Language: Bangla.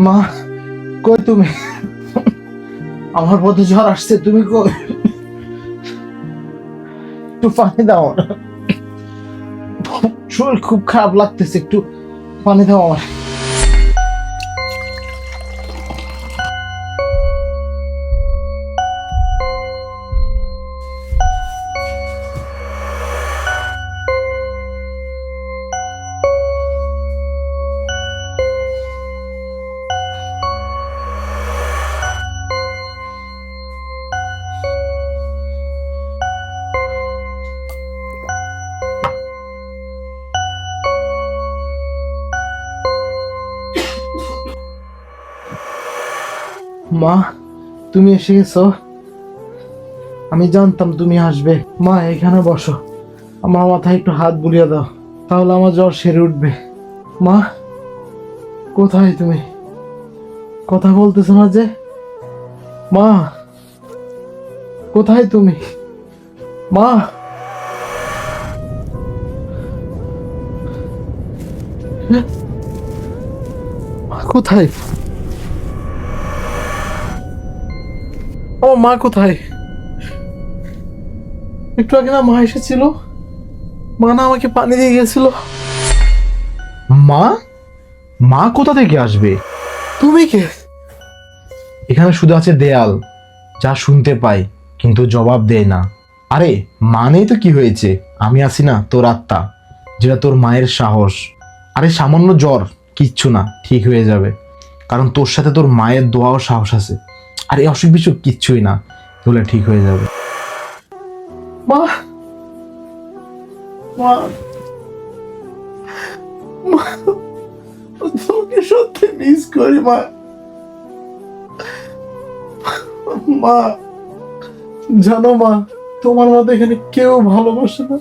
মা, কই তুমি? আমার পথে ঝড় আসছে, তুমি কই? একটু পানি দাও। শরীর খুব খারাপ লাগতেছে, একটু পানি দাও আমার। মা, তুমি এসে গেছো। আমি জানতাম তুমি আসবে। মা, এখানে বসো, আমার মাথায় একটু হাত বুলিয়ে দাও, তাহলে আমার জ্বর সেরে উঠবে। মা, কোথায় তুমি? কথা বলতেছো না যে? মা, কোথায় তুমি? মা, মা কোথায়? আমার মা কোথায়? একটু আগে না মা এসেছিল, মা না আমাকে পানি দিয়ে গেছিল। মা? মা কোথা থেকে আসবে? তুমি কে? এখানে শুধু আছে দেয়াল, যা শুনতে পায় কিন্তু জবাব দেয় না। আরে মা নেই তো কি হয়েছে, আমি আছি না, তোর আত্মা, যেটা তোর মায়ের সাহস। আরে সামান্য জ্বর, কিচ্ছু না, ঠিক হয়ে যাবে, কারণ তোর সাথে তোর মায়ের দোয়াও সাহস আছে। আর এই অসুখ বিসুখ কিচ্ছুই না, এগুলো ঠিক হয়ে যাবে। মা, মা, মা, তোমাকে সত্যি মিস করি মা। মা, জানো মা, তোমার মতো এখানে কেউ ভালোবাসে না।